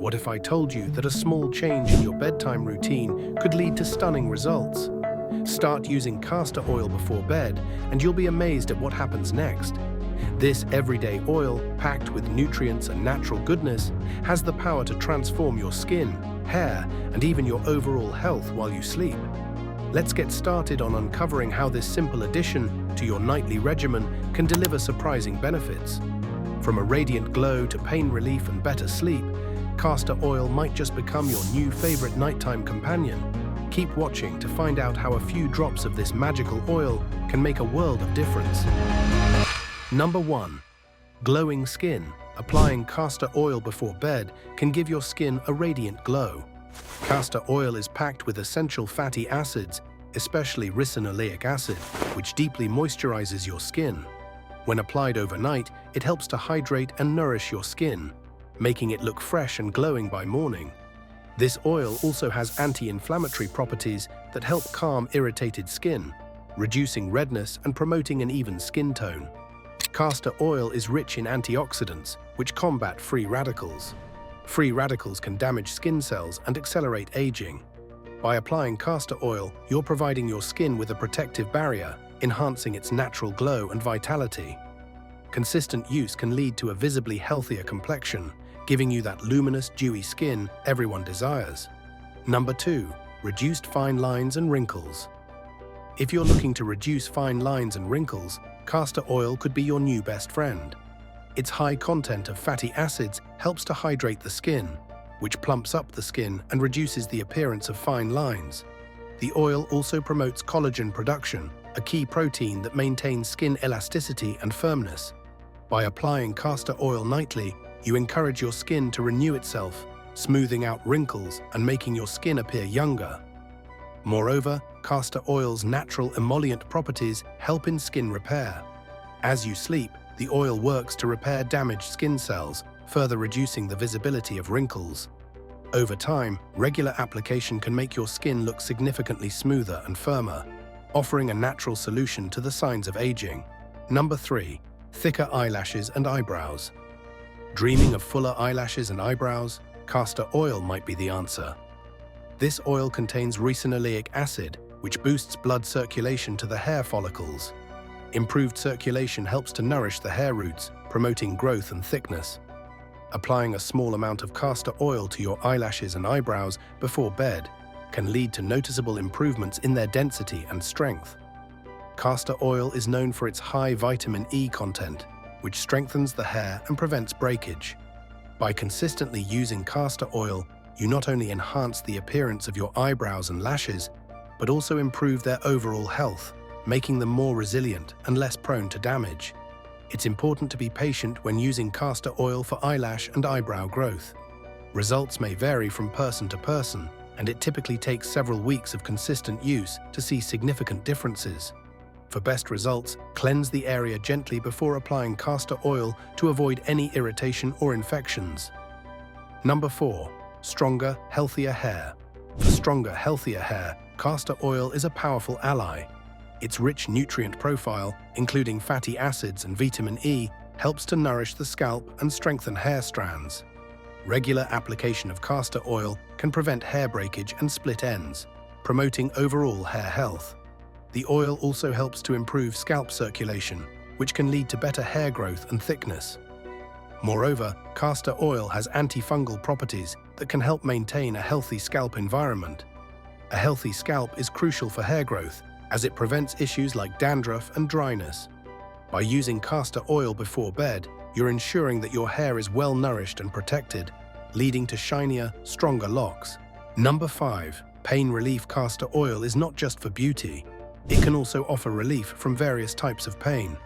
What if I told you that a small change in your bedtime routine could lead to stunning results? Start using castor oil before bed, and you'll be amazed at what happens next. This everyday oil, packed with nutrients and natural goodness, has the power to transform your skin, hair, and even your overall health while you sleep. Let's get started on uncovering how this simple addition to your nightly regimen can deliver surprising benefits. From a radiant glow to pain relief and better sleep, castor oil might just become your new favorite nighttime companion. Keep watching to find out how a few drops of this magical oil can make a world of difference. Number 1. Glowing skin. Applying castor oil before bed can give your skin a radiant glow. Castor oil is packed with essential fatty acids, especially ricinoleic acid, which deeply moisturizes your skin. When applied overnight, it helps to hydrate and nourish your skin, making it look fresh and glowing by morning. This oil also has anti-inflammatory properties that help calm irritated skin, reducing redness and promoting an even skin tone. Castor oil is rich in antioxidants, which combat free radicals. Free radicals can damage skin cells and accelerate aging. By applying castor oil, you're providing your skin with a protective barrier, enhancing its natural glow and vitality. Consistent use can lead to a visibly healthier complexion, giving you that luminous, dewy skin everyone desires. Number 2. Reduced fine lines and wrinkles. If you're looking to reduce fine lines and wrinkles, castor oil could be your new best friend. Its high content of fatty acids helps to hydrate the skin, which plumps up the skin and reduces the appearance of fine lines. The oil also promotes collagen production, a key protein that maintains skin elasticity and firmness. By applying castor oil nightly, you encourage your skin to renew itself, smoothing out wrinkles and making your skin appear younger. Moreover, castor oil's natural emollient properties help in skin repair. As you sleep, the oil works to repair damaged skin cells, further reducing the visibility of wrinkles. Over time, regular application can make your skin look significantly smoother and firmer, offering a natural solution to the signs of aging. Number 3. Thicker eyelashes and eyebrows. Dreaming of fuller eyelashes and eyebrows? Castor oil might be the answer. This oil contains ricinoleic acid, which boosts blood circulation to the hair follicles. Improved circulation helps to nourish the hair roots, promoting growth and thickness. Applying a small amount of castor oil to your eyelashes and eyebrows before bed can lead to noticeable improvements in their density and strength. Castor oil is known for its high vitamin E content, which strengthens the hair and prevents breakage. By consistently using castor oil, you not only enhance the appearance of your eyebrows and lashes, but also improve their overall health, making them more resilient and less prone to damage. It's important to be patient when using castor oil for eyelash and eyebrow growth. Results may vary from person to person, and it typically takes several weeks of consistent use to see significant differences. For best results, cleanse the area gently before applying castor oil to avoid any irritation or infections. Number 4. Stronger, healthier hair. For stronger, healthier hair, castor oil is a powerful ally. Its rich nutrient profile, including fatty acids and vitamin E, helps to nourish the scalp and strengthen hair strands. Regular application of castor oil can prevent hair breakage and split ends, promoting overall hair health. The oil also helps to improve scalp circulation, which can lead to better hair growth and thickness. Moreover, castor oil has antifungal properties that can help maintain a healthy scalp environment. A healthy scalp is crucial for hair growth, as it prevents issues like dandruff and dryness. By using castor oil before bed, you're ensuring that your hair is well nourished and protected, leading to shinier, stronger locks. Number 5. Pain relief. Castor oil is not just for beauty. It can also offer relief from various types of pain.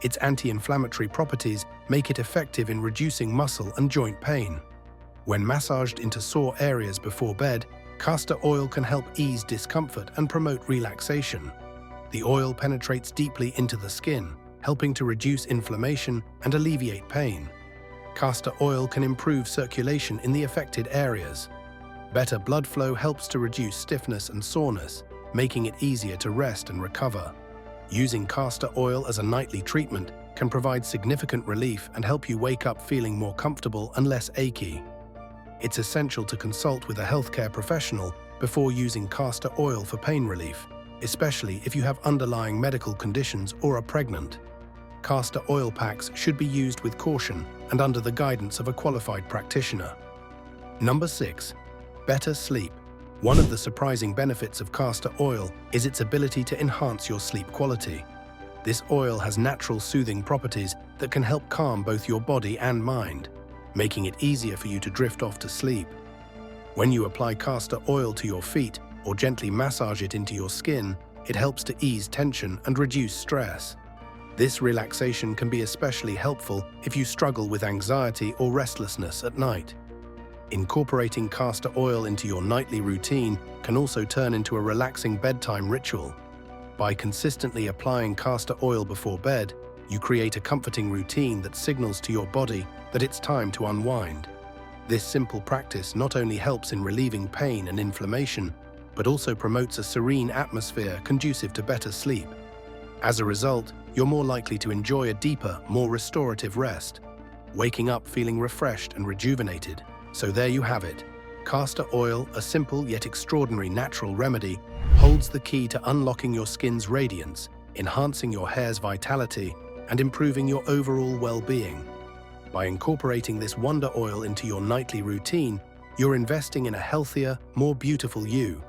Its anti-inflammatory properties make it effective in reducing muscle and joint pain. When massaged into sore areas before bed, castor oil can help ease discomfort and promote relaxation. The oil penetrates deeply into the skin, helping to reduce inflammation and alleviate pain. Castor oil can improve circulation in the affected areas. Better blood flow helps to reduce stiffness and soreness, making it easier to rest and recover. Using castor oil as a nightly treatment can provide significant relief and help you wake up feeling more comfortable and less achy. it's essential to consult with a healthcare professional before using castor oil for pain relief, especially if you have underlying medical conditions or are pregnant. Castor oil packs should be used with caution and under the guidance of a qualified practitioner. Number 6. Better sleep. One of the surprising benefits of castor oil is its ability to enhance your sleep quality. This oil has natural soothing properties that can help calm both your body and mind, making it easier for you to drift off to sleep. When you apply castor oil to your feet or gently massage it into your skin, it helps to ease tension and reduce stress. This relaxation can be especially helpful if you struggle with anxiety or restlessness at night. Incorporating castor oil into your nightly routine can also turn into a relaxing bedtime ritual. By consistently applying castor oil before bed, you create a comforting routine that signals to your body that it's time to unwind. This simple practice not only helps in relieving pain and inflammation, but also promotes a serene atmosphere conducive to better sleep. As a result, you're more likely to enjoy a deeper, more restorative rest, waking up feeling refreshed and rejuvenated. So there you have it. Castor oil, a simple yet extraordinary natural remedy, holds the key to unlocking your skin's radiance, enhancing your hair's vitality, and improving your overall well-being. By incorporating this wonder oil into your nightly routine, you're investing in a healthier, more beautiful you.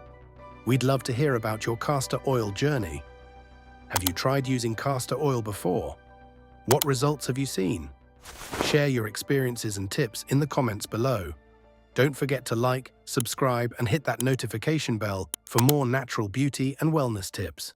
We'd love to hear about your castor oil journey. Have you tried using castor oil before? What results have you seen? Share your experiences and tips in the comments below. Don't forget to like, subscribe, and hit that notification bell for more natural beauty and wellness tips.